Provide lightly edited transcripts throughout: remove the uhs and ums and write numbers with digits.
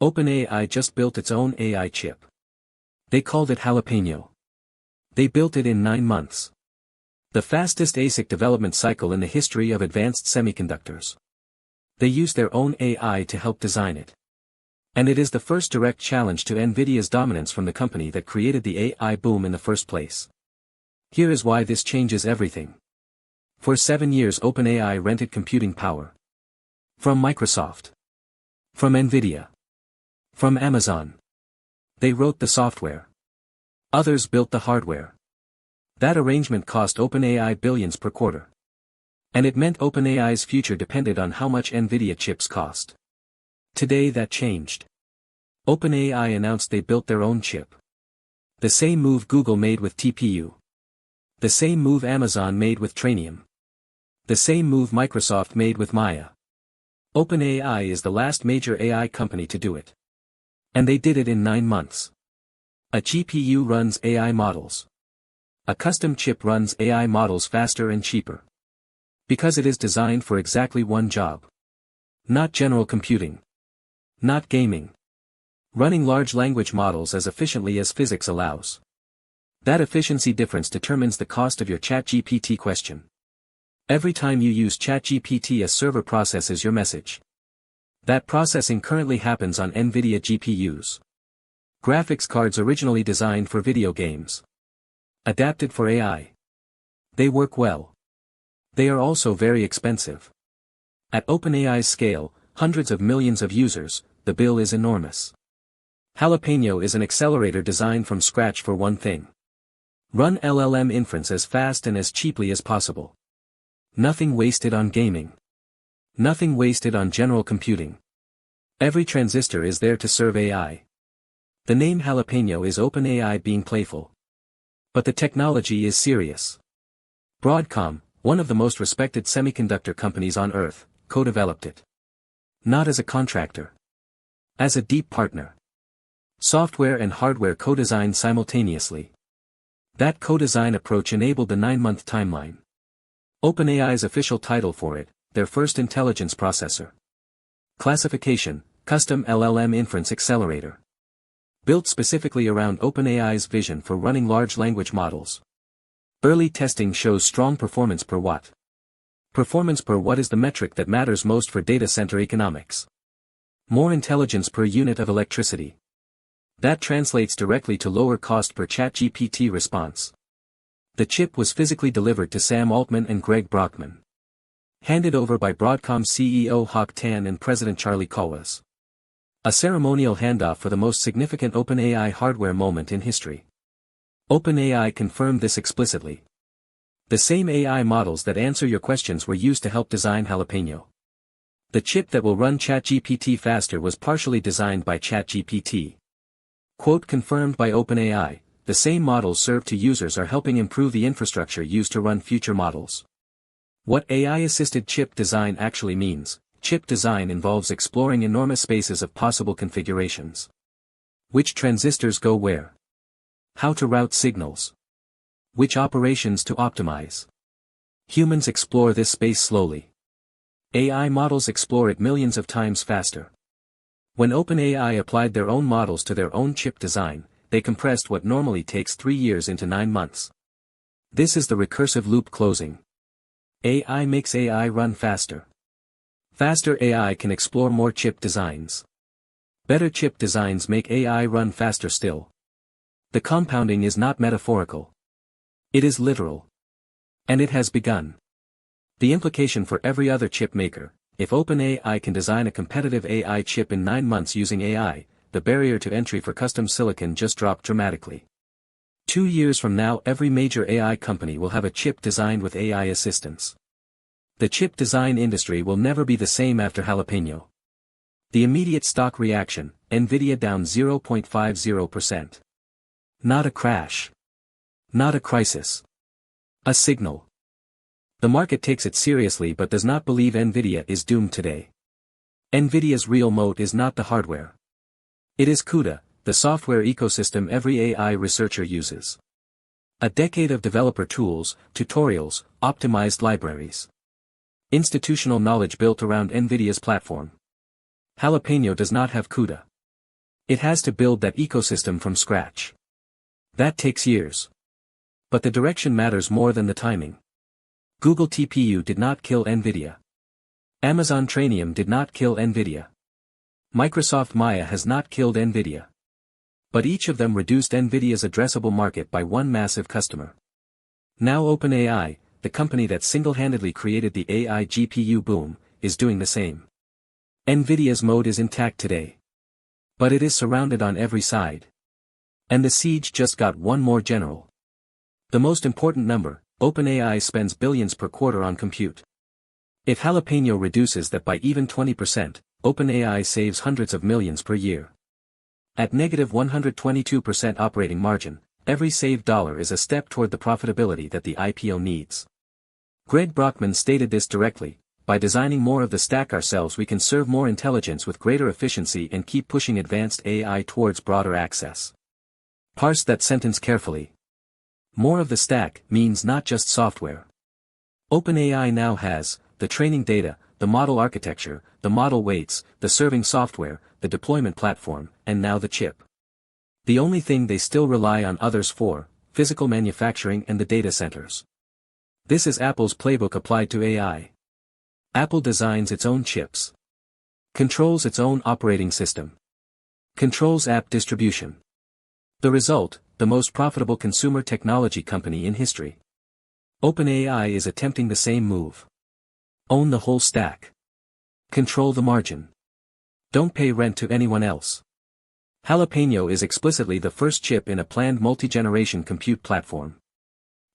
OpenAI just built its own AI chip. They called it Jalapeño. They built it in 9 months. The fastest ASIC development cycle in the history of advanced semiconductors. They used their own AI to help design it. And it is the first direct challenge to Nvidia's dominance from the company that created the AI boom in the first place. Here is why this changes everything. For 7 years OpenAI rented computing power. From Microsoft. From Nvidia. From Amazon. They wrote the software. Others built the hardware. That arrangement cost OpenAI billions per quarter. And it meant OpenAI's future depended on how much Nvidia chips cost. Today that changed. OpenAI announced they built their own chip. The same move Google made with TPU. The same move Amazon made with Trainium. The same move Microsoft made with Maya. OpenAI is the last major AI company to do it. And they did it in 9 months. A GPU runs AI models. A custom chip runs AI models faster and cheaper. Because it is designed for exactly one job. Not general computing. Not gaming. Running large language models as efficiently as physics allows. That efficiency difference determines the cost of your ChatGPT question. Every time you use ChatGPT, a server processes your message. That processing currently happens on Nvidia GPUs. Graphics cards originally designed for video games. Adapted for AI. They work well. They are also very expensive. At OpenAI's scale, hundreds of millions of users, the bill is enormous. Jalapeño is an accelerator designed from scratch for one thing. Run LLM inference as fast and as cheaply as possible. Nothing wasted on gaming. Nothing wasted on general computing. Every transistor is there to serve AI. The name Jalapeño is OpenAI being playful. But the technology is serious. Broadcom, one of the most respected semiconductor companies on Earth, co-developed it. Not as a contractor. As a deep partner. Software and hardware co-designed simultaneously. That co-design approach enabled the 9-month timeline. OpenAI's official title for it, their first intelligence processor. Classification, Custom LLM Inference Accelerator. Built specifically around OpenAI's vision for running large language models. Early testing shows strong performance per watt. Performance per watt is the metric that matters most for data center economics. More intelligence per unit of electricity. That translates directly to lower cost per ChatGPT response. The chip was physically delivered to Sam Altman and Greg Brockman. Handed over by Broadcom CEO Hock and President Charlie Kawwas. A ceremonial handoff for the most significant OpenAI hardware moment in history. OpenAI confirmed this explicitly. The same AI models that answer your questions were used to help design Jalapeño. The chip that will run ChatGPT faster was partially designed by ChatGPT. Quote confirmed by OpenAI, the same models served to users are helping improve the infrastructure used to run future models. What AI-assisted chip design actually means, chip design involves exploring enormous spaces of possible configurations. Which transistors go where? How to route signals. Which operations to optimize. Humans explore this space slowly. AI models explore it millions of times faster. When OpenAI applied their own models to their own chip design, they compressed what normally takes 3 years into 9 months. This is the recursive loop closing. AI makes AI run faster. Faster AI can explore more chip designs. Better chip designs make AI run faster still. The compounding is not metaphorical. It is literal. And it has begun. The implication for every other chip maker, if OpenAI can design a competitive AI chip in 9 months using AI, the barrier to entry for custom silicon just dropped dramatically. 2 years from now every major AI company will have a chip designed with AI assistance. The chip design industry will never be the same after Jalapeño. The immediate stock reaction, Nvidia down 0.50%. Not a crash. Not a crisis. A signal. The market takes it seriously but does not believe Nvidia is doomed today. Nvidia's real moat is not the hardware. It is CUDA, the software ecosystem every AI researcher uses. A decade of developer tools, tutorials, optimized libraries. Institutional knowledge built around Nvidia's platform. Jalapeño does not have CUDA. It has to build that ecosystem from scratch. That takes years. But the direction matters more than the timing. Google TPU did not kill Nvidia. Amazon Trainium did not kill Nvidia. Microsoft Maya has not killed Nvidia. But each of them reduced Nvidia's addressable market by one massive customer. Now OpenAI, the company that single-handedly created the AI GPU boom, is doing the same. Nvidia's moat is intact today. But it is surrounded on every side. And the siege just got one more general. The most important number, OpenAI spends billions per quarter on compute. If Jalapeño reduces that by even 20%, OpenAI saves hundreds of millions per year. At negative 122% operating margin, every saved dollar is a step toward the profitability that the IPO needs. Greg Brockman stated this directly: by designing more of the stack ourselves we can serve more intelligence with greater efficiency and keep pushing advanced AI towards broader access. Parse that sentence carefully. More of the stack means not just software. OpenAI now has the training data, the model architecture, the model weights, the serving software, the deployment platform, and now the chip. The only thing they still rely on others for, physical manufacturing and the data centers. This is Apple's playbook applied to AI. Apple designs its own chips. Controls its own operating system. Controls app distribution. The result, the most profitable consumer technology company in history. OpenAI is attempting the same move. Own the whole stack. Control the margin. Don't pay rent to anyone else. Jalapeño is explicitly the first chip in a planned multi-generation compute platform.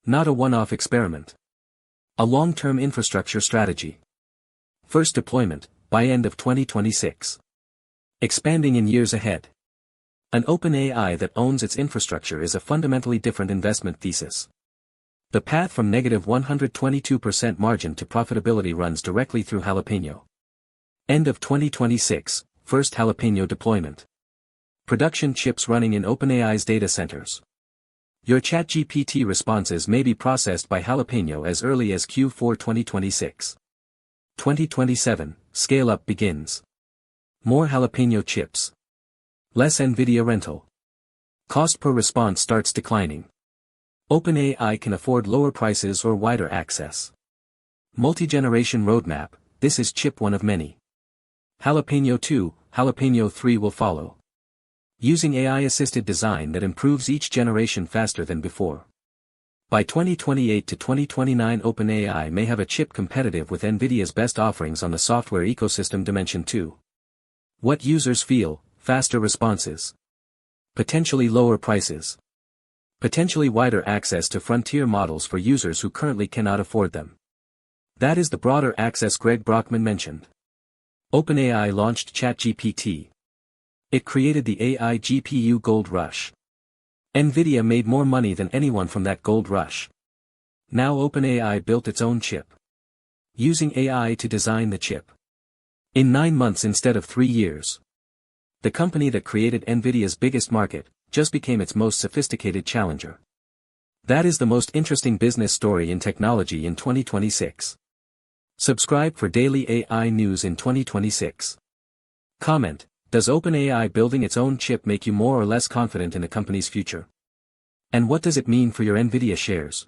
Not a one-off experiment. A long-term infrastructure strategy. First deployment, by end of 2026. Expanding in years ahead. An OpenAI that owns its infrastructure is a fundamentally different investment thesis. The path from negative 122% margin to profitability runs directly through Jalapeño. End of 2026, first Jalapeño deployment. Production chips running in OpenAI's data centers. Your ChatGPT responses may be processed by Jalapeño as early as Q4 2026. 2027, scale-up begins. More Jalapeño chips. Less Nvidia rental. Cost per response starts declining. OpenAI can afford lower prices or wider access. Multi-generation roadmap, this is chip one of many. Jalapeño 2, Jalapeño 3 will follow. Using AI-assisted design that improves each generation faster than before. By 2028 to 2029 OpenAI may have a chip competitive with Nvidia's best offerings on the software ecosystem dimension 2. What users feel, faster responses. Potentially lower prices. Potentially wider access to frontier models for users who currently cannot afford them. That is the broader access Greg Brockman mentioned. OpenAI launched ChatGPT. It created the AI GPU gold rush. Nvidia made more money than anyone from that gold rush. Now OpenAI built its own chip. Using AI to design the chip. In 9 months instead of 3 years. The company that created Nvidia's biggest market, just became its most sophisticated challenger. That is the most interesting business story in technology in 2026. Subscribe for daily AI news in 2026. Comment: does OpenAI building its own chip make you more or less confident in the company's future? And what does it mean for your Nvidia shares?